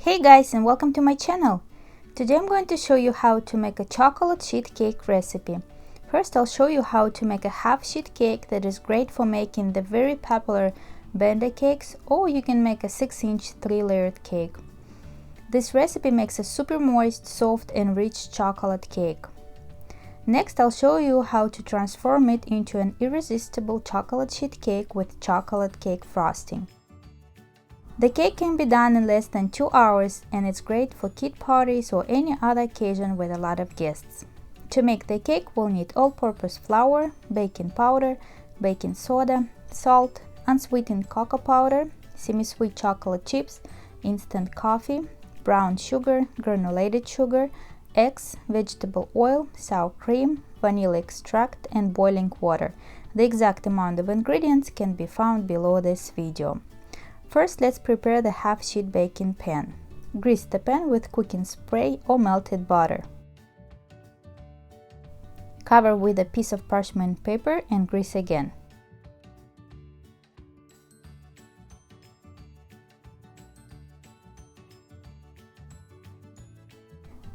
Hey guys, and welcome to my channel. Today I'm going to show you how to make a chocolate sheet cake recipe. First I'll show you how to make a half sheet cake that is great for making the very popular bender cakes, or you can make a 6-inch 3-layered cake. This recipe makes a super moist, soft and rich chocolate cake. Next I'll show you how to transform it into an irresistible chocolate sheet cake with chocolate cake frosting. The cake can be done in less than 2 hours and it's great for kid parties or any other occasion with a lot of guests. To make the cake, we'll need all-purpose flour, baking powder, baking soda, salt, unsweetened cocoa powder, semi-sweet chocolate chips, instant coffee, brown sugar, granulated sugar, eggs, vegetable oil, sour cream, vanilla extract and boiling water. The exact amount of ingredients can be found below this video. First, let's prepare the half-sheet baking pan. Grease the pan with cooking spray or melted butter. Cover with a piece of parchment paper and grease again.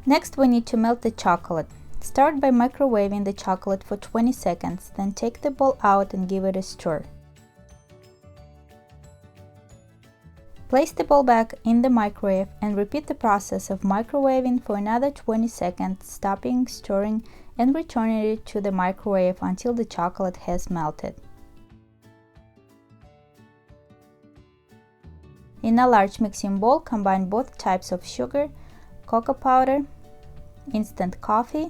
Next, we need to melt the chocolate. Start by microwaving the chocolate for 20 seconds, then take the bowl out and give it a stir. Place the bowl back in the microwave and repeat the process of microwaving for another 20 seconds, stopping, stirring, and returning it to the microwave until the chocolate has melted. In a large mixing bowl, combine both types of sugar, cocoa powder, instant coffee,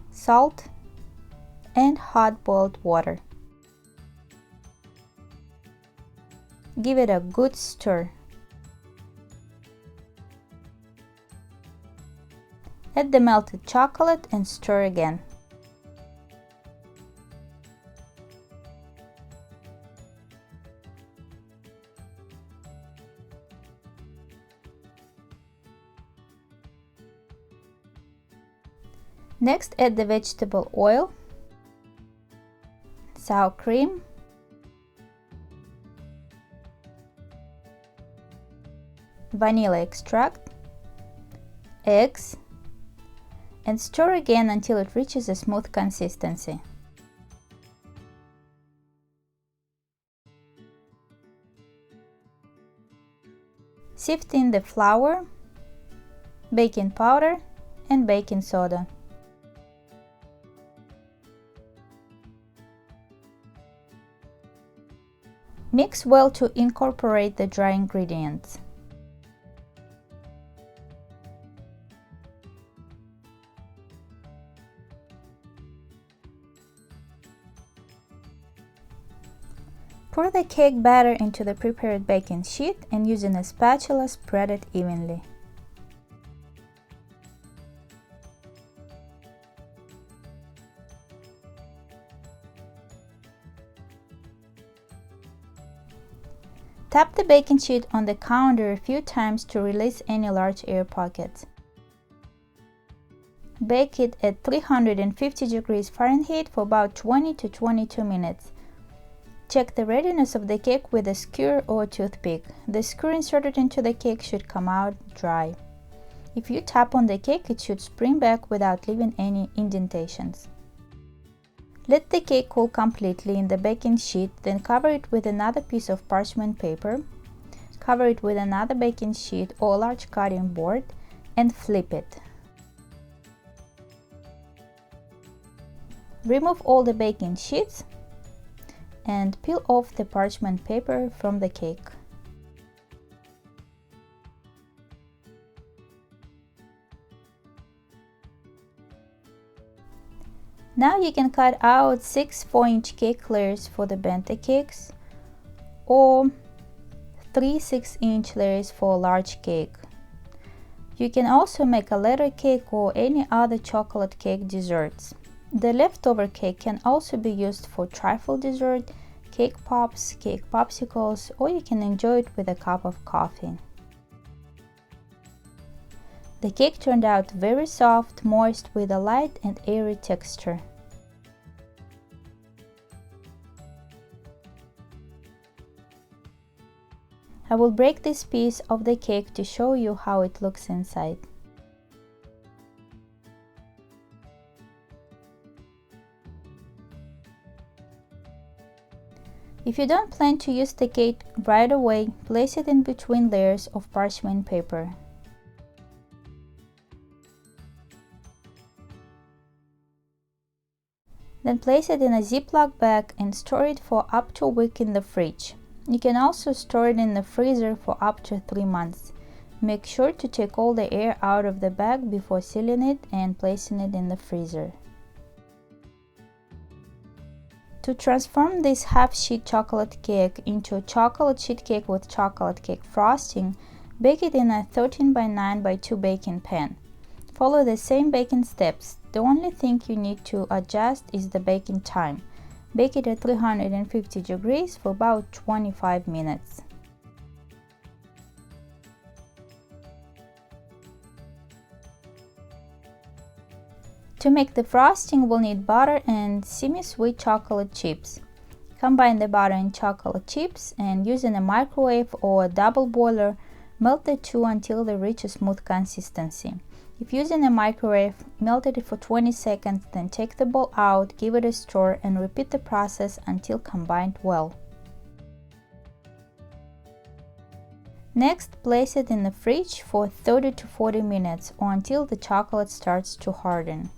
salt, and hot boiled water. Give it a good stir. Add the melted chocolate and stir again. Next, add the vegetable oil, sour cream, vanilla extract, eggs, and stir again until it reaches a smooth consistency. Sift in the flour, baking powder, and baking soda. Mix well to incorporate the dry ingredients. Pour the cake batter into the prepared baking sheet and using a spatula spread it evenly. Tap the baking sheet on the counter a few times to release any large air pockets. Bake it at 350 degrees Fahrenheit for about 20 to 22 minutes. Check the readiness of the cake with a skewer or toothpick. The skewer inserted into the cake should come out dry. If you tap on the cake, it should spring back without leaving any indentations. Let the cake cool completely in the baking sheet, then cover it with another piece of parchment paper, cover it with another baking sheet or large cutting board, and flip it. Remove all the baking sheets and peel off the parchment paper from the cake. Now you can cut out 6 4-inch cake layers for the bento cakes or 3 6-inch layers for a large cake. You can also make a layer cake or any other chocolate cake desserts. The leftover cake can also be used for trifle dessert, cake pops, cake popsicles, or you can enjoy it with a cup of coffee. The cake turned out very soft, moist, with a light and airy texture. I will break this piece of the cake to show you how it looks inside. If you don't plan to use the cake right away, place it in between layers of parchment paper. Then place it in a Ziploc bag and store it for up to a week in the fridge. You can also store it in the freezer for up to 3 months. Make sure to take all the air out of the bag before sealing it and placing it in the freezer. To transform this half-sheet chocolate cake into a chocolate sheet cake with chocolate cake frosting, bake it in a 13 by 9 by 2 baking pan. Follow the same baking steps. The only thing you need to adjust is the baking time. Bake it at 350 degrees for about 25 minutes. To make the frosting, we'll need butter and semi-sweet chocolate chips. Combine the butter and chocolate chips and using a microwave or a double boiler, melt the two until they reach a smooth consistency. If using a microwave, melt it for 20 seconds, then take the bowl out, give it a stir, and repeat the process until combined well. Next, place it in the fridge for 30 to 40 minutes or until the chocolate starts to harden.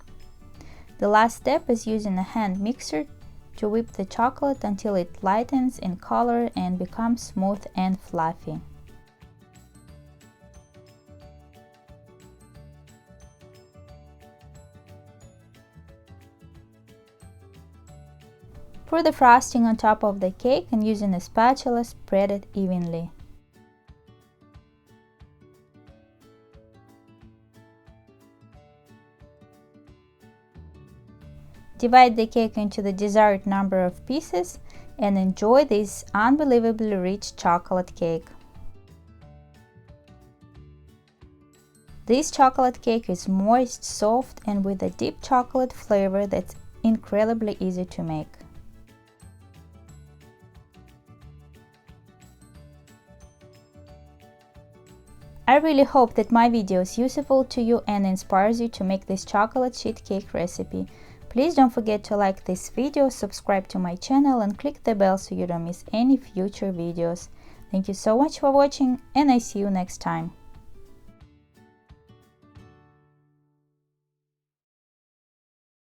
The last step is using a hand mixer to whip the chocolate until it lightens in color and becomes smooth and fluffy. Pour the frosting on top of the cake and using a spatula, spread it evenly. Divide the cake into the desired number of pieces and enjoy this unbelievably rich chocolate cake. This chocolate cake is moist, soft, and with a deep chocolate flavor that's incredibly easy to make. I really hope that my video is useful to you and inspires you to make this chocolate sheet cake recipe. Please don't forget to like this video, subscribe to my channel and click the bell so you don't miss any future videos. Thank you so much for watching and I see you next time.